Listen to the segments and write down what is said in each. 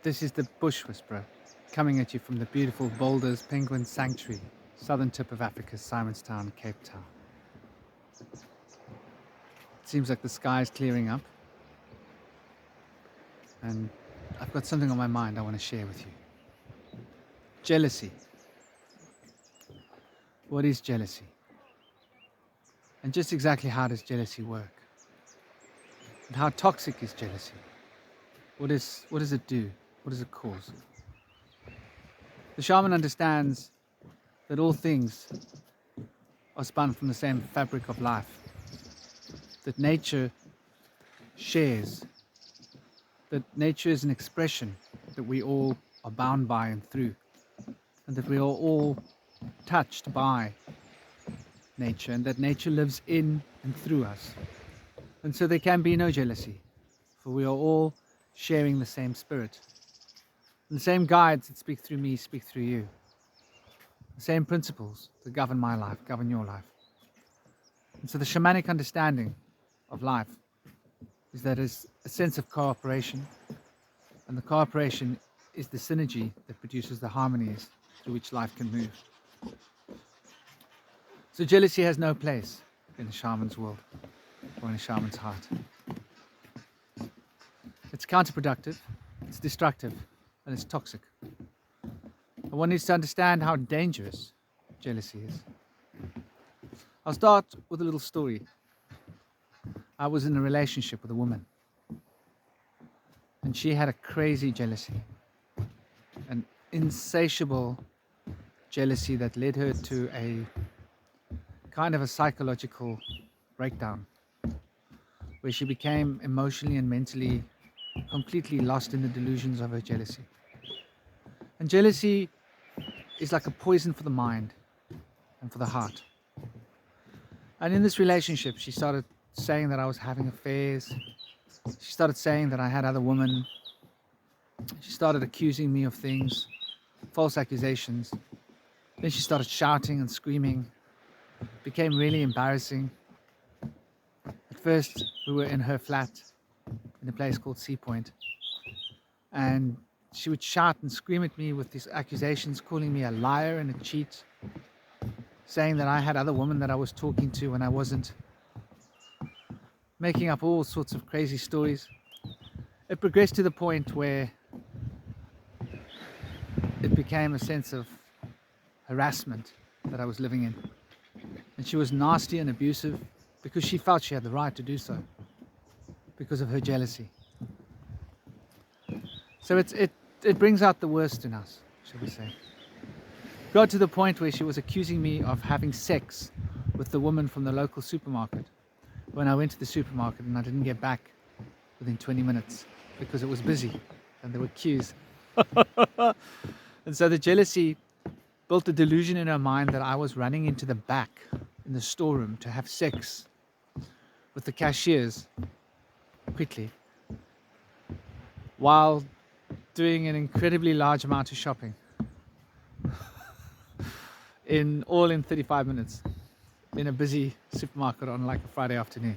This is the BushWhisperer, coming at you from the beautiful Boulders Penguin Sanctuary, southern tip of Africa's Simonstown, Cape Town. It seems like the sky is clearing up, and I've got something on my mind I want to share with you. Jealousy. What is jealousy? And just exactly how does jealousy work? And how toxic is jealousy? What does it do? What does it cause? The shaman understands that all things are spun from the same fabric of life, that nature shares, that nature is an expression that we all are bound by and through, and that we are all touched by nature, and that nature lives in and through us. And so there can be no jealousy, for we are all sharing the same spirit. And the same guides that speak through me speak through you. The same principles that govern my life govern your life. And so the shamanic understanding of life is that it's a sense of cooperation, and the cooperation is the synergy that produces the harmonies through which life can move. So jealousy has no place in a shaman's world or in a shaman's heart. It's counterproductive, it's destructive, and it's toxic. And one needs to understand how dangerous jealousy is. I'll start with a little story. I was in a relationship with a woman, and she had a crazy jealousy, an insatiable jealousy that led her to a kind of a psychological breakdown, where she became emotionally and mentally completely lost in the delusions of her jealousy. And jealousy is like a poison for the mind and for the heart. And in this relationship, she started saying that I was having affairs. She started saying that I had other women. She started accusing me of things, false accusations. Then she started shouting and screaming. It became really embarrassing. At first, we were in her flat in a place called Sea Point, and she would shout and scream at me with these accusations, calling me a liar and a cheat, saying that I had other women that I was talking to when I wasn't, making up all sorts of crazy stories. It progressed to the point where it became a sense of harassment that I was living in. And she was nasty and abusive because she felt she had the right to do so because of her jealousy. So it brings out the worst in us, shall we say. Got to the point where she was accusing me of having sex with the woman from the local supermarket when I went to the supermarket and I didn't get back within 20 minutes because it was busy and there were queues. And so the jealousy built a delusion in her mind that I was running into the back in the storeroom to have sex with the cashiers quickly while doing an incredibly large amount of shopping in 35 minutes in a busy supermarket on like a Friday afternoon.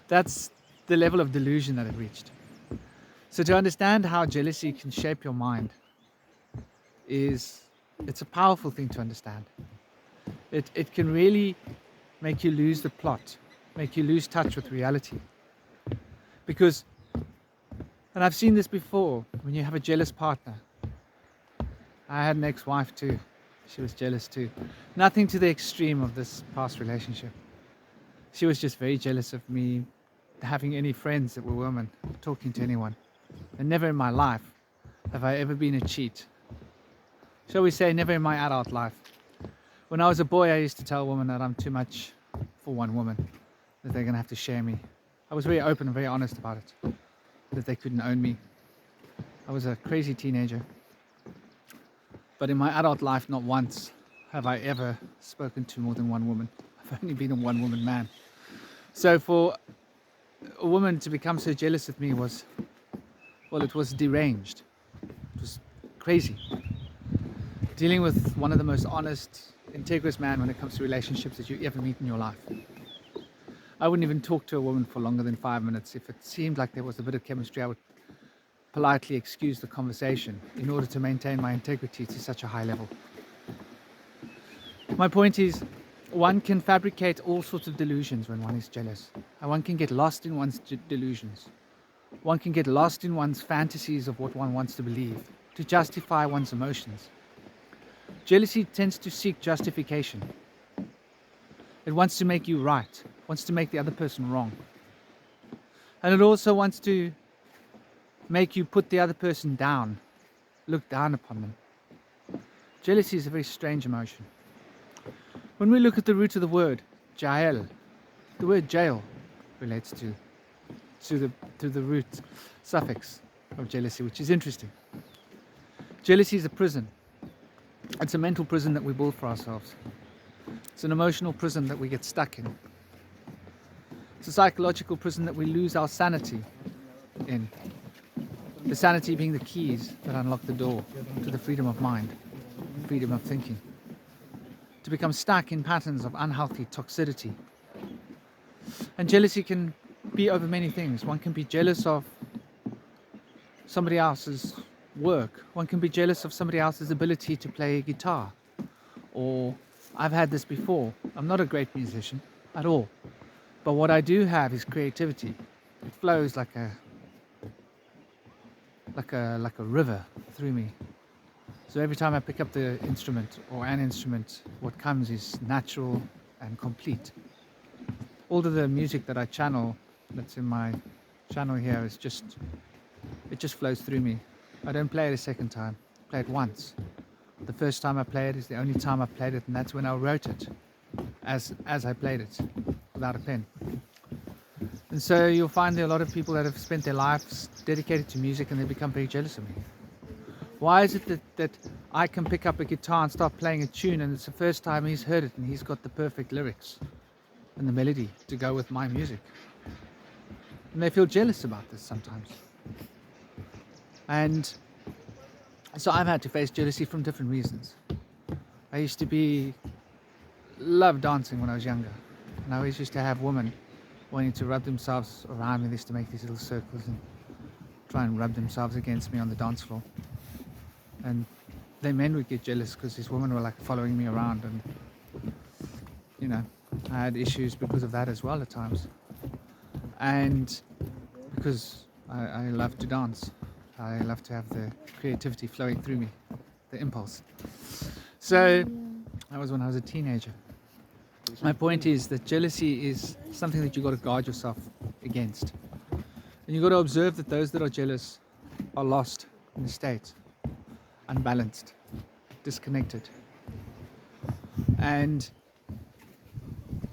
That's the level of delusion that it reached. So to understand how jealousy can shape your mind it's a powerful thing to understand. It can really make you lose the plot, make you lose touch with reality. Because, and I've seen this before, when you have a jealous partner. I had an ex-wife too. She was jealous too. Nothing to the extreme of this past relationship. She was just very jealous of me having any friends that were women, talking to anyone. And never in my life have I ever been a cheat. Shall we say, never in my adult life. When I was a boy, I used to tell women that I'm too much for one woman, that they're going to have to share me. I was very open and very honest about it, that they couldn't own me. I was a crazy teenager. But in my adult life, not once have I ever spoken to more than one woman. I've only been a one-woman man. So for a woman to become so jealous of me it was deranged. It was crazy. Dealing with one of the most honest, integrous man when it comes to relationships that you ever meet in your life. I wouldn't even talk to a woman for longer than 5 minutes. If it seemed like there was a bit of chemistry, I would politely excuse the conversation in order to maintain my integrity to such a high level. My point is, one can fabricate all sorts of delusions when one is jealous, and one can get lost in one's delusions. One can get lost in one's fantasies of what one wants to believe, to justify one's emotions. Jealousy tends to seek justification. It wants to make you right, wants to make the other person wrong. And it also wants to make you put the other person down, look down upon them. Jealousy is a very strange emotion. When we look at the root of the word, jael, the word jail relates to the root suffix of jealousy, which is interesting. Jealousy is a prison. It's a mental prison that we build for ourselves. It's an emotional prison that we get stuck in. It's a psychological prison that we lose our sanity in. The sanity being the keys that unlock the door to the freedom of mind, freedom of thinking. To become stuck in patterns of unhealthy toxicity. And jealousy can be over many things. One can be jealous of somebody else's work. One can be jealous of somebody else's ability to play guitar. Or, I've had this before, I'm not a great musician at all. But what I do have is creativity. It flows like a river through me. So every time I pick up the instrument or an instrument, what comes is natural and complete. All of the music that I channel, that's in my channel here, it just flows through me. I don't play it a second time. I play it once. The first time I play it is the only time I played it, and that's when I wrote it as I played it without a pen. And so you'll find there are a lot of people that have spent their lives dedicated to music and they become very jealous of me. Why is it that I can pick up a guitar and start playing a tune and it's the first time he's heard it and he's got the perfect lyrics and the melody to go with my music? And they feel jealous about this sometimes. And so I've had to face jealousy from different reasons. I used to love dancing when I was younger. And I always used to have women wanting to rub themselves around me. They used to make these little circles and try and rub themselves against me on the dance floor. And the men would get jealous because these women were like following me around, and I had issues because of that as well at times. And because I love to dance, I love to have the creativity flowing through me, the impulse. So that was when I was a teenager. My point is that jealousy is something that you've got to guard yourself against. And you've got to observe that those that are jealous are lost in a state, unbalanced, disconnected. And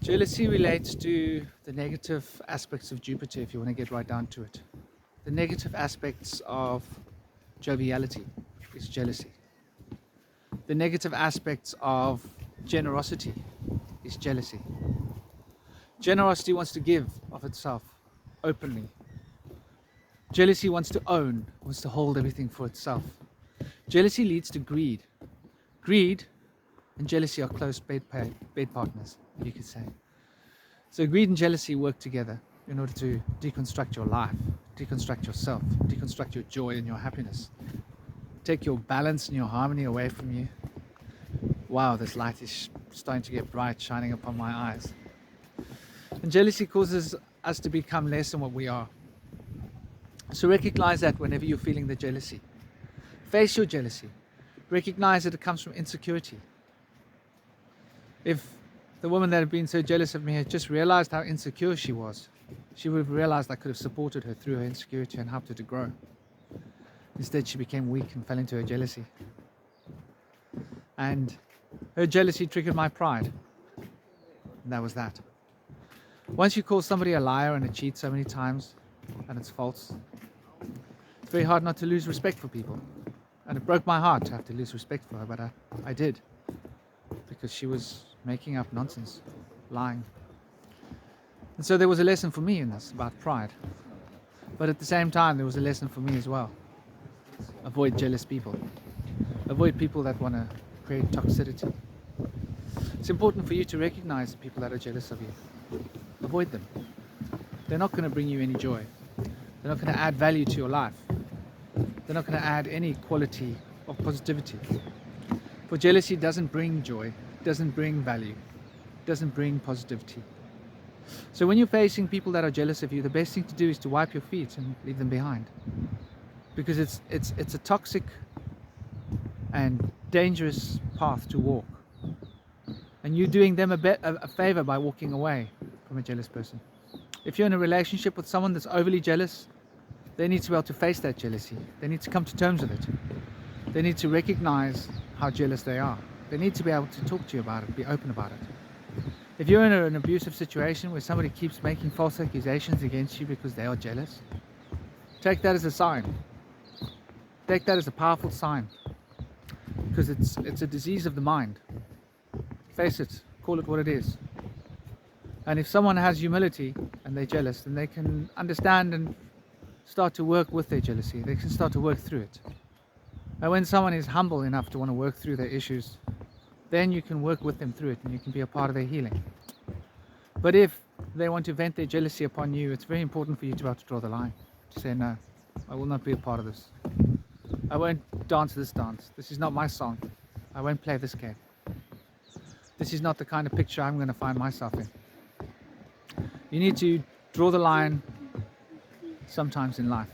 jealousy relates to the negative aspects of Jupiter, if you want to get right down to it. The negative aspects of joviality is jealousy. The negative aspects of generosity is jealousy. Generosity wants to give of itself openly. Jealousy wants to own, wants to hold everything for itself. Jealousy leads to greed. Greed and jealousy are close bed partners, you could say. So greed and jealousy work together in order to deconstruct your life, deconstruct yourself, deconstruct your joy and your happiness. Take your balance and your harmony away from you. Wow, this light is starting to get bright, shining upon my eyes. And jealousy causes us to become less than what we are. So recognize that whenever you're feeling the jealousy. Face your jealousy. Recognize that it comes from insecurity. If the woman that had been so jealous of me had just realized how insecure she was, she would have realized I could have supported her through her insecurity and helped her to grow. Instead, she became weak and fell into her jealousy. And her jealousy triggered my pride. And that was that. Once you call somebody a liar and a cheat so many times, and it's false, it's very hard not to lose respect for people. And it broke my heart to have to lose respect for her, but I did. Because she was making up nonsense, lying. And so there was a lesson for me in this about pride. But at the same time, there was a lesson for me as well. Avoid jealous people. Avoid people that want to create toxicity. It's important for you to recognize the people that are jealous of you. Avoid them. They're not going to bring you any joy. They're not going to add value to your life. They're not going to add any quality of positivity. For jealousy doesn't bring joy, doesn't bring value, doesn't bring positivity. So when you're facing people that are jealous of you, the best thing to do is to wipe your feet and leave them behind. Because it's a toxic and dangerous path to walk. And you're doing them a favor by walking away from a jealous person. If you're in a relationship with someone that's overly jealous, they need to be able to face that jealousy. They need to come to terms with it. They need to recognize how jealous they are. They need to be able to talk to you about it, be open about it. If you're in an abusive situation where somebody keeps making false accusations against you because they are jealous, take that as a sign. Take that as a powerful sign, because it's a disease of the mind. Face it, call it what it is. And if someone has humility and they're jealous, then they can understand and start to work with their jealousy. They can start to work through it. And when someone is humble enough to want to work through their issues, then you can work with them through it and you can be a part of their healing. But if they want to vent their jealousy upon you, it's very important for you to be able to draw the line. To say, no, I will not be a part of this. I won't dance this dance. This is not my song. I won't play this game. This is not the kind of picture I'm going to find myself in. You need to draw the line sometimes in life.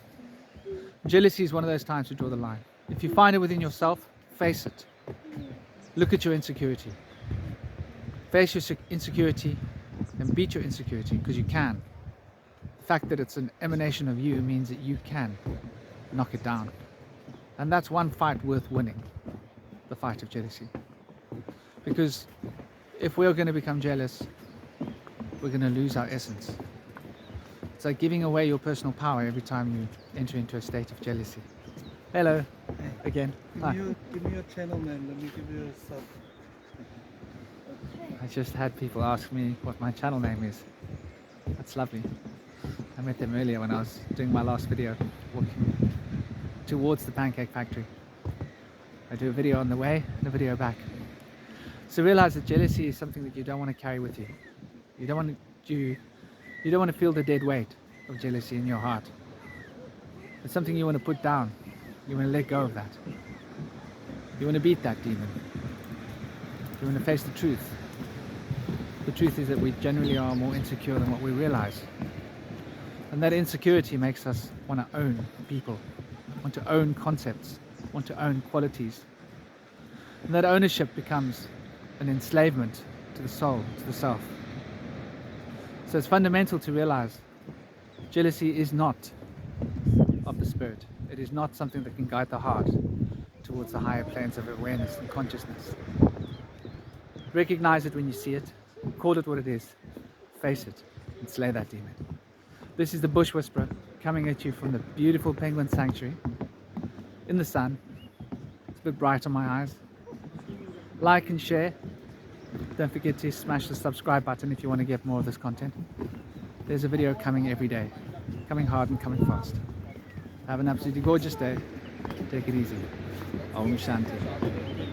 Jealousy is one of those times to draw the line. If you find it within yourself, face it. Look at your insecurity. Face your insecurity and beat your insecurity, because you can. The fact that it's an emanation of you means that you can knock it down. And that's one fight worth winning, the fight of jealousy. Because if we're going to become jealous, we're going to lose our essence. It's like giving away your personal power every time you enter into a state of jealousy. Hello, again. Give me your channel name, let me give you a sub. I just had people ask me what my channel name is. That's lovely. I met them earlier when I was doing my last video, walking towards the pancake factory. I do a video on the way and a video back. So realize that jealousy is something that you don't want to carry with you. You don't want to feel the dead weight of jealousy in your heart. It's something you want to put down. You want to let go of that. You want to beat that demon. You want to face the truth. The truth is that we generally are more insecure than what we realize. And that insecurity makes us want to own people, want to own concepts, want to own qualities. And that ownership becomes an enslavement to the soul, to the self. So it's fundamental to realize jealousy is not of the spirit. It is not something that can guide the heart towards the higher planes of awareness and consciousness. Recognize it when you see it, call it what it is, face it, and slay that demon. This is the BushWhisperer coming at you from the beautiful penguin sanctuary in the sun. It's a bit bright on my eyes. Like and share. Don't forget to smash the subscribe button if you want to get more of this content. There's a video coming every day, coming hard and coming fast. Have an absolutely gorgeous day. Take it easy. Om Shanti.